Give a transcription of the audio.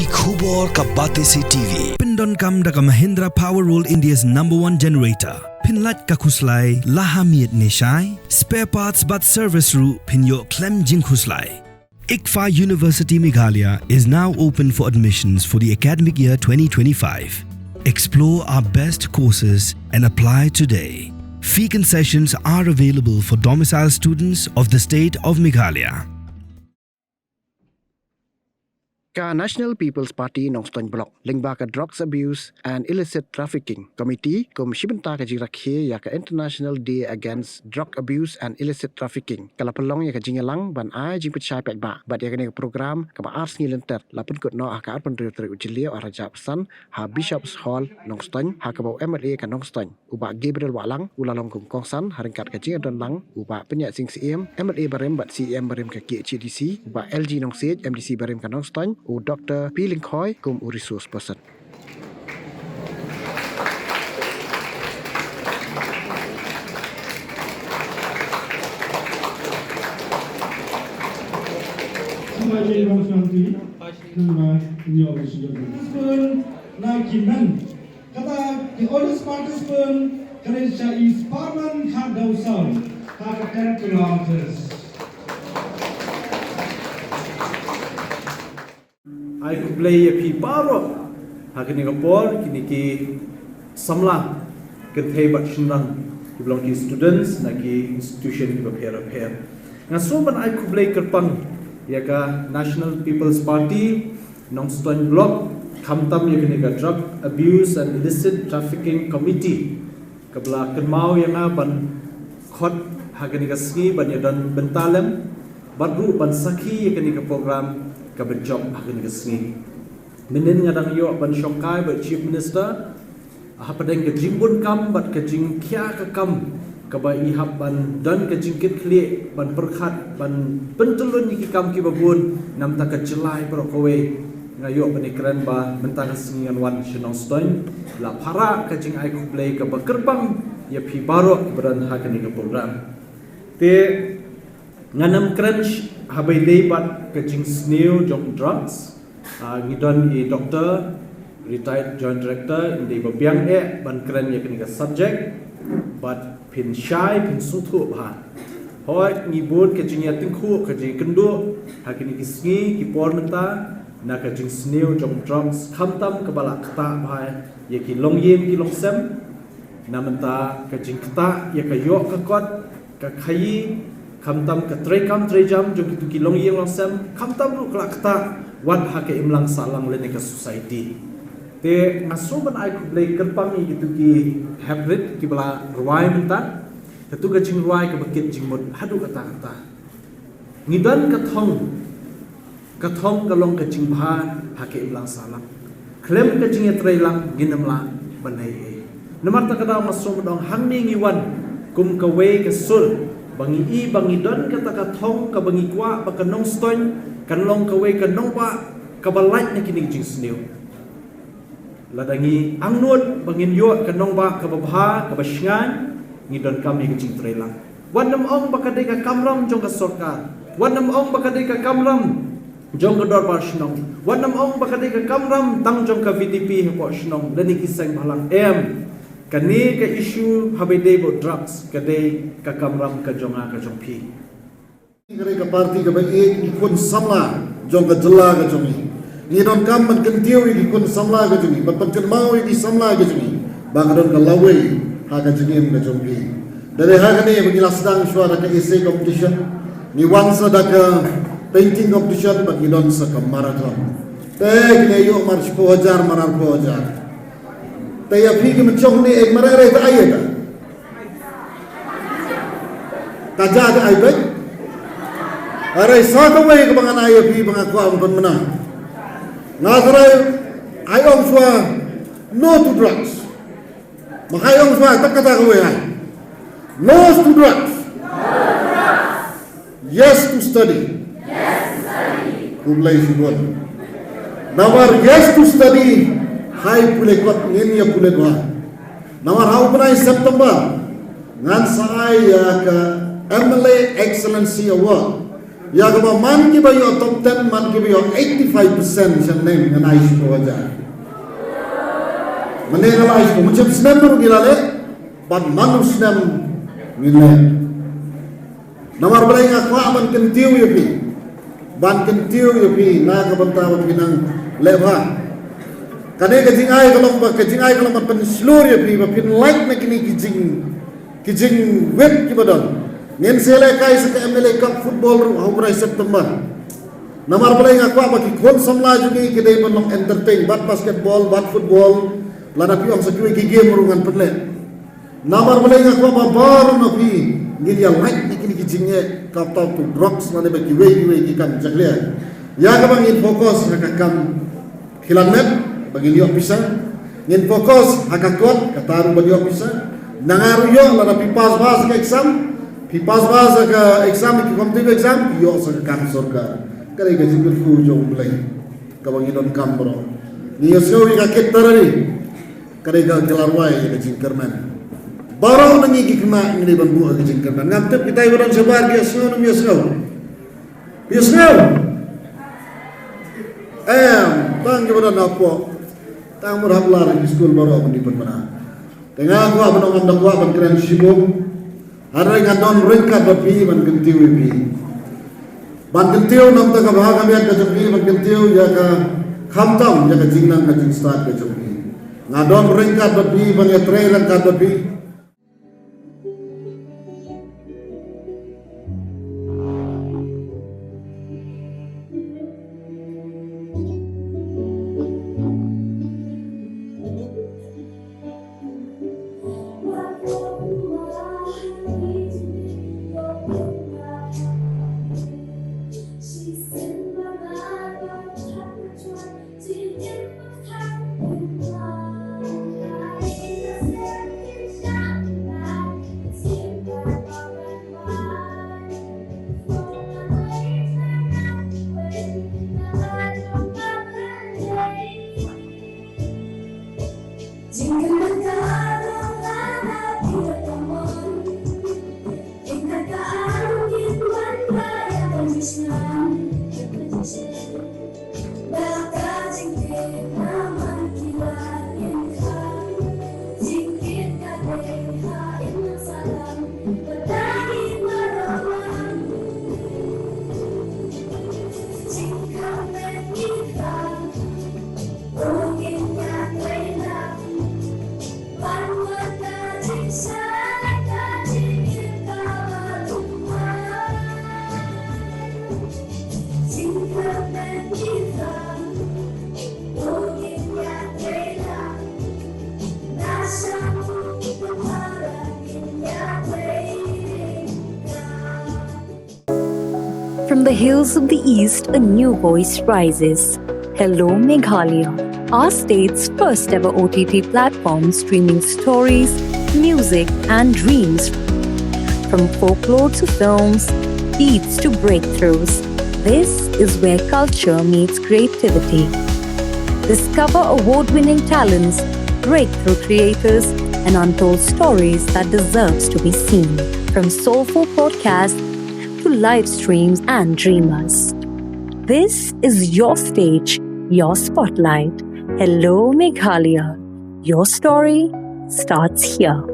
Ki khubor ka bate si TV. Pindon kam da ka Mahindra Powerwall India's #1 generator. Pinlat ka khuslai lahamiet neshai. Spare parts but service ru pinyo klem jing khuslai. ICFA University Meghalaya is now open for admissions for the academic year 2025. Explore our best courses and apply today. Fee concessions are available for domicile students of the state of Meghalaya. Ka National People's Party Nongstoin Block lingba ka Drugs Abuse and Illicit Trafficking Committee kum shibenta ka jirakhe ya ka International Day Against Drug Abuse and Illicit Trafficking kala pelong ya ka jingalang ban ai jing pechai pek ba bat ya ka program ka ba ars ngilenter lapun kut no ka arpan tri ujilia araja pesan ha Bishops Hall Nongstoin ha ka bau MLA ka Nongstoin uba Gabriel Walang ulalong kum kongsan haringkat ka jing don lang uba penyak sing CM MLA barem bat CM barem ka KHDC uba LG Nongsej MDC barem ka Nongstoin u Dr. P. Linkhoi kum u resource person. Kata the oldest participant Karisha is Parman Khandausan, kata 10 kilometers. I could play a pi baro hakini ka por kini ki samla kan thei bat shinran ki belong ki students na ki institution ki pair nga so ban I could play kerpan ya ka National People's Party Nongstoin Block khamtam ya kini ka Drug Abuse and Illicit Trafficking Committee kabla kan mau yang ban khot hakini ka ski ban ya dan bentalem badru ban sakhi ya kini ka program ka job akin kesni minin ngadang yo ban shongkai ba chief minister hapadeng ke jimbun kam bat ke jing kya ka kam ka ba ihap ban dan ke jingkit kli ban perkhat ban pentulun ki kam ki babun nam ta ka jelai pro kowe ngayo panikran ba mentang singan wan Nongstoin la para ka jing ai ku play ka ba kerbang ya pi baro beran hakan ni program te nganam crunch habai lebat kajing sneo jong drugs ngidon i doctor retired joint director in the babiang ban kren ya kini ka subject but pin shy pin sutu ba hoi ngibun kajing ya tingku kajing kendo hakini kisngi ki pormenta na kajing sneo jong drugs khamtam kabala kata ba ya ki longyem ki longsem namenta kajing kata ya kayo kakot ka khayi khamtam ka trekam trejam jo kitu kilong yeng longsam khamtam ru klakta wan hake imlang salang le ka society te ngasuban ai ku play kerpang gitu ki hybrid ki bala ruai menta tetu ka jing ruai ka bakit jing mod hadu kata ngidan ka thong ka long ka jing bha hake imlang salang klem ka jing trelang ginamla banai namar ta kada masum dong hangni ngiwan kum ka we ka sul bangi don kata ka thong ka bangi kwa ba ka Nongstoin kan long ka we ka nong pa ka balait na kining jing sneu ladangi angnut bangin yo ka nong ba ka babha ka basngan ngidon kami ka jing trelang wanam ong ba ka de ka kamram jong ka sarkar wanam ong ba ka de ka kamram jong ka dor par shnong wanam ong ba ka de ka kamram tang jong ka VDP ho shnong lani kisang balang kani ka issue habai debo drugs kadai ka kamram ka jonga ka jongpi kare ka party ka bai ikun samla jong ka jalla ka jongi ni don kam man kentiu ikun samla ka jongi pat pan mau di samla ka jongi bang don ka lawe ha ka jongi ka jongpi dari ha ka ni bagi lasdang suara ka essay competition ni wansa da ka painting competition bagi don sa ka marathon te ne yo march 2000 marar 2000 Taya pergi mencong ni ek marare ta ayat. Kaja ta ayat. Arai satu way ke bangan ayat pergi bangan kuam pun menang. Ngasarai ayong swa no to drugs. Makayong swa tak kata kowe ay. No to drugs. Yes to study. Kulai subon. Nawar yes to study. Hai pule kot ngin ya pule gua. Nawar hau penai September ngan saya ke MLA Excellency Award Ya kaba man ki ba yo top 10 man ki ba yo 85% siya name nga nais ko aja. Manila nais ko macam senam ro gilale pan manus nam ngile. Namar balay nga kwa man kentiu yapi. Ban kentiu yapi na kabanta wat kinang lebha. Kane kajing ay kalau man pan slur yapi ba pin like na kini kijing web ki badon. Ngen sele kai sa MLA Cup football homray September. Namar balay nga kwa baki kon samla jugi kidai banong entertain bat basketball bat football lana pi ang sa kiwi game rungan pedle. Namar balay nga kwa babar na pi ngin ya like ni kini kijingnya kapta to drugs lana ba kiwi ki kan jagle. Ya ka bang in focus nakakam kilamet bagi liok pisang ngin fokus hakakot kataru bagi liok pisang nangaruyo lana pi pas ka exam. Pipas bahasa ke exam, ki kompetitif exam, yo sa kansor ka. Kare ka jingul ku jong play. Kabang idon kambro. Ni yosyo ka kitara ni. Kare ka gelarwai ka jingkerman. Baro nangi gikma ngini ban buah ka jingkerman. Ngantep kita ibaran sabar dia sno num yosyo. Yosyo. Tang ke badan apo. Tang murah lar di school baro di mana. Tengah aku abang ngam dakwa ban keren sibuk. Hari ngadon ringkat bapi ban kentiu ipi. Ban kentiu nam ta ka bahag kami ka jampi ban kentiu ya ka khamtam ya ka jingnang ka jing start ka jampi. Ngadon ringkat bapi ban ya trailer ka bapi. From the hills of the east, a new voice rises. Hello Meghalaya, our state's first ever OTT platform streaming stories, music and dreams. From folklore to films, beats to breakthroughs, this is where culture meets creativity. Discover award-winning talents, breakthrough creators, and untold stories that deserves to be seen. From soulful podcasts to live streams and dreamers. This is your stage, your spotlight. Hello Meghalaya. Your story starts here.